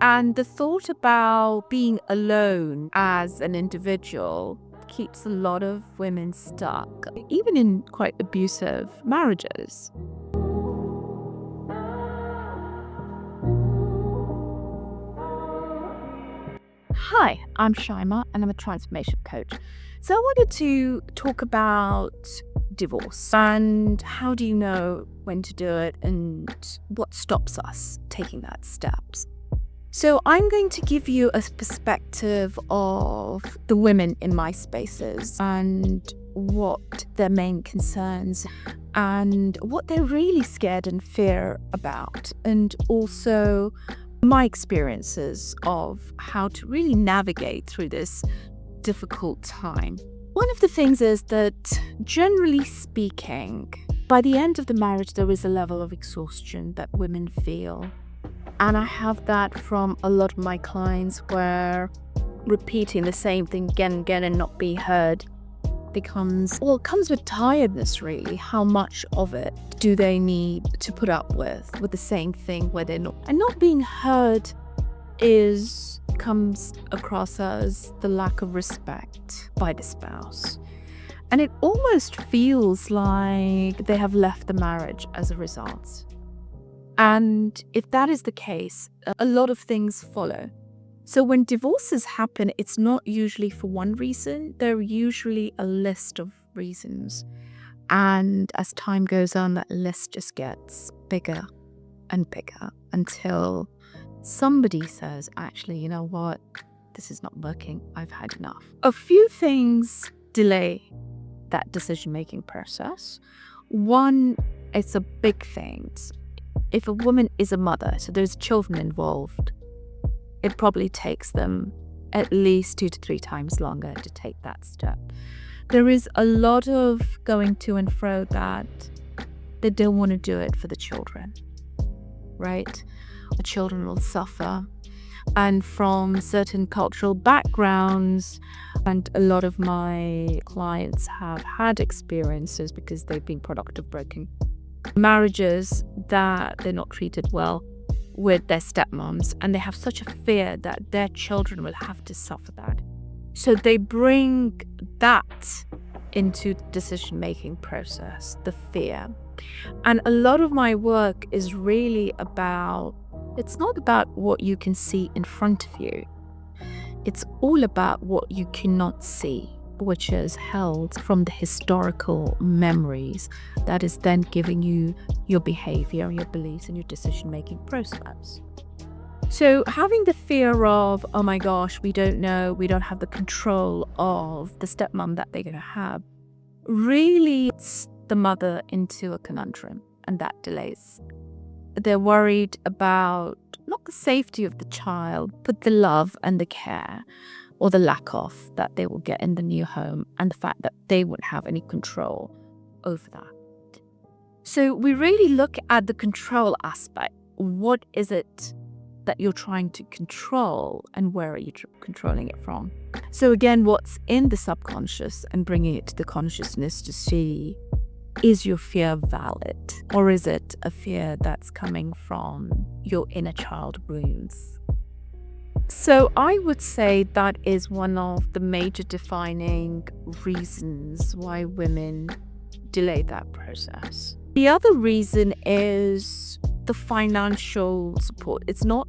And the thought about being alone as an individual keeps a lot of women stuck, even in quite abusive marriages. Hi, I'm Shaima and I'm a transformation coach. So I wanted to talk about divorce and how do you know when to do it and what stops us taking that steps. So I'm going to give you a perspective of the women in my spaces and what their main concerns and what they're really scared and fear about, and also my experiences of how to really navigate through this difficult time. One of the things is that, generally speaking, by the end of the marriage, there is a level of exhaustion that women feel. And I have that from a lot of my clients where repeating the same thing again and again and not being heard it comes with tiredness, really. How much of it do they need to put up with the same thing where they're not? And not being heard comes across as the lack of respect by the spouse. And it almost feels like they have left the marriage as a result. And if that is the case, a lot of things follow. So when divorces happen, it's not usually for one reason. There are usually a list of reasons. And as time goes on, that list just gets bigger and bigger until somebody says, actually, you know what? This is not working. I've had enough. A few things delay that decision-making process. One, it's a big thing. If a woman is a mother, so there's children involved, it probably takes them at least 2 to 3 times longer to take that step. There is a lot of going to and fro that they don't want to do it for the children, right? The children will suffer. And from certain cultural backgrounds, and a lot of my clients have had experiences because they've been product of broken marriages, that they're not treated well with their stepmoms, and they have such a fear that their children will have to suffer that. So they bring that into the decision-making process, the fear. And a lot of my work is really about, it's not about what you can see in front of you. It's all about what you cannot see, which is held from the historical memories that is then giving you your behavior, your beliefs, and your decision-making process. So having the fear of, oh my gosh, we don't know, we don't have the control of the stepmom that they're going to have, really puts the mother into a conundrum, and that delays. They're worried about not the safety of the child, but the love and the care, or the lack of, that they will get in the new home, and the fact that they wouldn't have any control over that. So we really look at the control aspect. What is it that you're trying to control, and where are you controlling it from? So again, what's in the subconscious, and bringing it to the consciousness to see, is your fear valid? Or is it a fear that's coming from your inner child wounds? So I would say that is one of the major defining reasons why women delay that process. The other reason is the financial support. It's not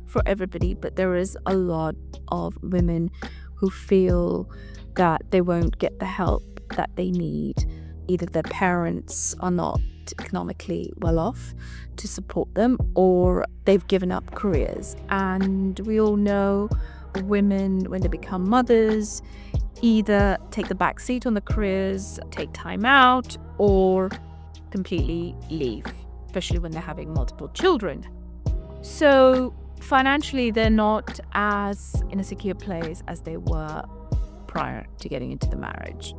for everybody, but there is a lot of women who feel that they won't get the help that they need. Either their parents are not economically well off to support them, or they've given up careers. And we all know women, when they become mothers, either take the back seat on the careers, take time out, or completely leave, especially when they're having multiple children. So financially, they're not as in a secure place as they were prior to getting into the marriage.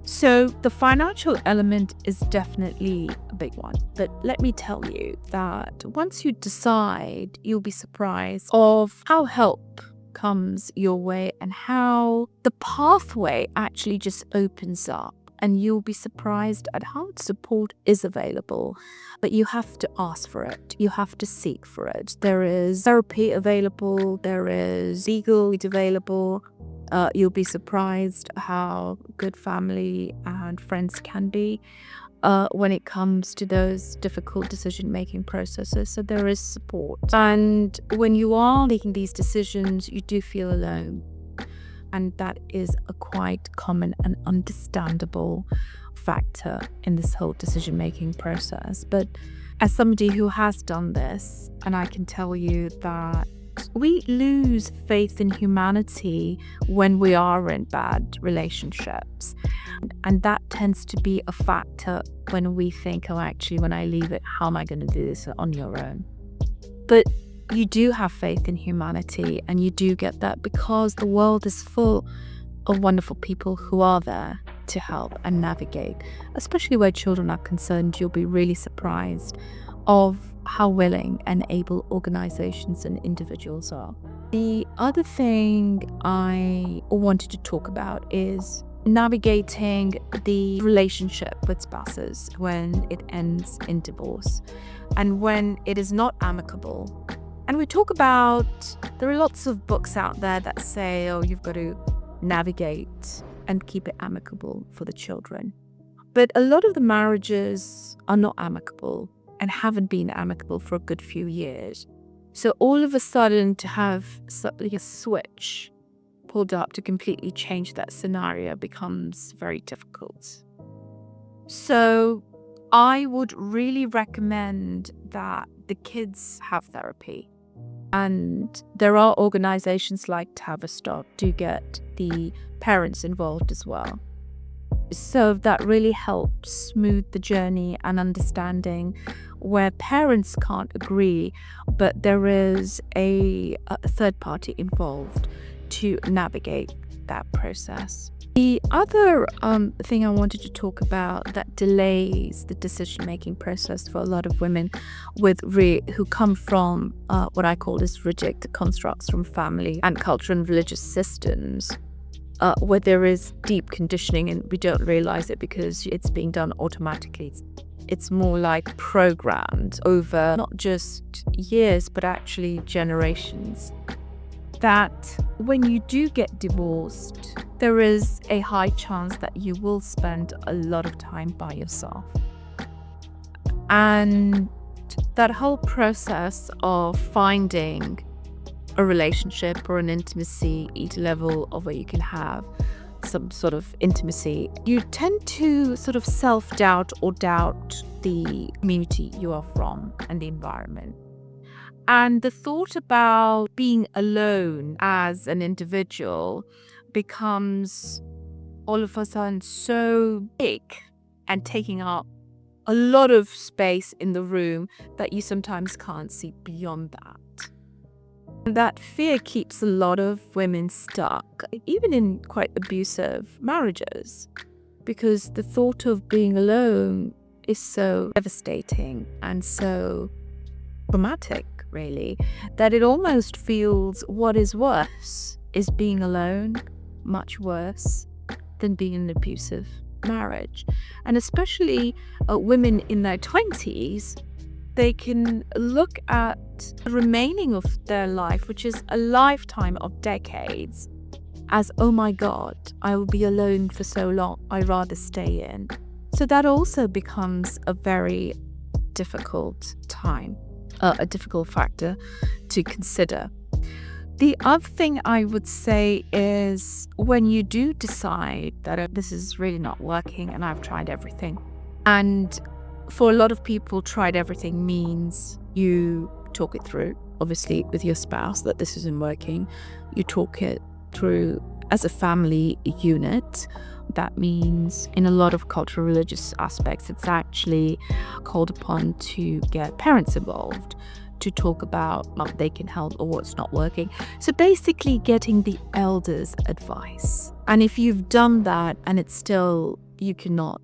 So the financial element is definitely a big one. But let me tell you that once you decide, you'll be surprised of how help comes your way and how the pathway actually just opens up. and you'll be surprised at how much support is available. But you have to ask for it. You have to seek for it. There is therapy available. There is legal aid available. You'll be surprised how good family and friends can be when it comes to those difficult decision-making processes. So there is support. And when you are making these decisions, you do feel alone. And that is a quite common and understandable factor in this whole decision-making process. But as somebody who has done this, and I can tell you that we lose faith in humanity when we are in bad relationships. And that tends to be a factor when we think, oh, actually, when I leave it, how am I going to do this on your own? But you do have faith in humanity, and you do get that because the world is full of wonderful people who are there to help and navigate. Especially where children are concerned, you'll be really surprised of how willing and able organizations and individuals are. The other thing I wanted to talk about is navigating the relationship with spouses when it ends in divorce and when it is not amicable. And we talk about, there are lots of books out there that say, oh, you've got to navigate and keep it amicable for the children. But a lot of the marriages are not amicable and haven't been amicable for a good few years. So all of a sudden to have a switch pulled up to completely change that scenario becomes very difficult. So I would really recommend that the kids have therapy. And there are organizations like Tavistock to get the parents involved as well. So that really helps smooth the journey and understanding where parents can't agree, but there is a third party involved to navigate that process. The other thing I wanted to talk about that delays the decision-making process for a lot of women who come from what I call as rigid constructs from family and culture and religious systems, where there is deep conditioning and we don't realize it because it's being done automatically. It's more like programmed over not just years, but actually generations. That when you do get divorced, there is a high chance that you will spend a lot of time by yourself. And that whole process of finding a relationship or an intimacy at a level of where you can have some sort of intimacy, you tend to sort of self-doubt or doubt the community you are from and the environment. And the thought about being alone as an individual becomes all of a sudden so big and taking up a lot of space in the room that you sometimes can't see beyond that. That fear keeps a lot of women stuck, even in quite abusive marriages, because the thought of being alone is so devastating and so traumatic, really, that it almost feels what is worse is being alone, much worse than being in an abusive marriage. And especially women in their 20s, they can look at the remaining of their life, which is a lifetime of decades, as, oh my God, I will be alone for so long, I'd rather stay in. So that also becomes a very difficult time, a difficult factor to consider. The other thing I would say is when you do decide that this is really not working and I've tried everything, and for a lot of people, tried everything means you talk it through, obviously, with your spouse that this isn't working. You talk it through as a family unit. That means in a lot of cultural religious aspects, it's actually called upon to get parents involved to talk about what they can help or what's not working. So basically getting the elders' advice. And if you've done that and it's still, you cannot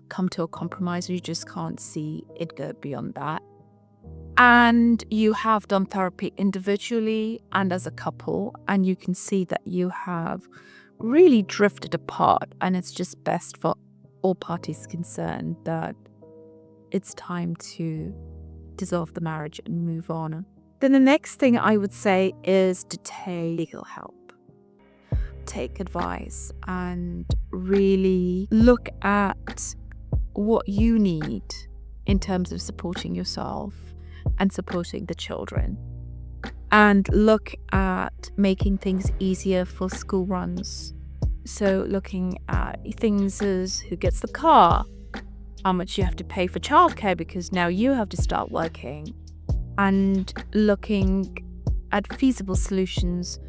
come to a compromise, you just can't see it go beyond that, and you have done therapy individually and as a couple, and you can see that you have really drifted apart and it's just best for all parties concerned that it's time to dissolve the marriage and move on. Then the next thing I would say is to take legal help. Take advice and really look at what you need in terms of supporting yourself and supporting the children. And look at making things easier for school runs. So looking at things as who gets the car, how much you have to pay for childcare because now you have to start working, and looking at feasible solutions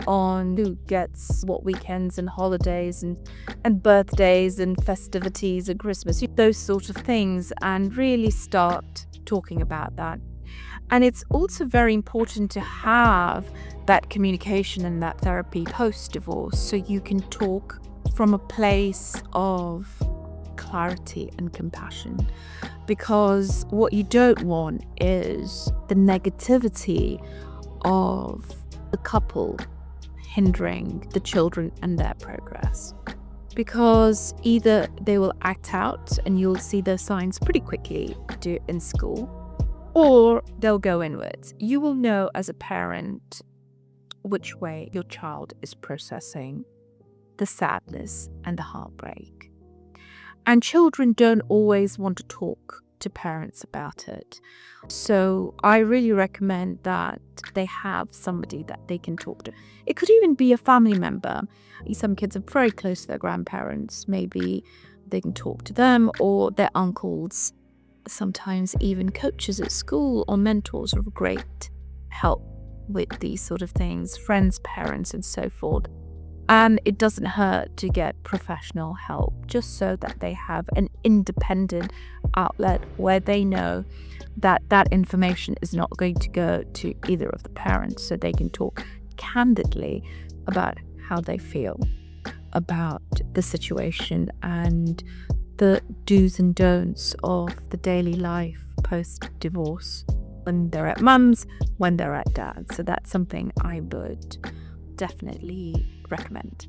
on who gets what weekends and holidays and birthdays and festivities and Christmas, those sort of things, and really start talking about that. And it's also very important to have that communication and that therapy post-divorce so you can talk from a place of clarity and compassion. Because what you don't want is the negativity of the couple hindering the children and their progress. Because either they will act out and you'll see the signs pretty quickly in school, or they'll go inwards. You will know as a parent which way your child is processing the sadness and the heartbreak. And children don't always want to talk to parents about it. So I really recommend that they have somebody that they can talk to. It could even be a family member. Some kids are very close to their grandparents. Maybe they can talk to them, or their uncles. Sometimes even coaches at school or mentors are a great help with these sort of things, friends, parents, and so forth. And it doesn't hurt to get professional help, just so that they have an independent outlet where they know that that information is not going to go to either of the parents, so they can talk candidly about how they feel about the situation and the do's and don'ts of the daily life post-divorce, when they're at mum's, when they're at dad's. So that's something I would definitely recommend.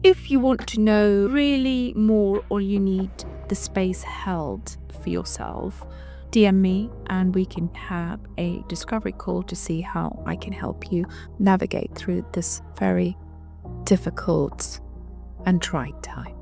If you want to know really more, or you need the space held for yourself, DM me and we can have a discovery call to see how I can help you navigate through this very difficult and trying time.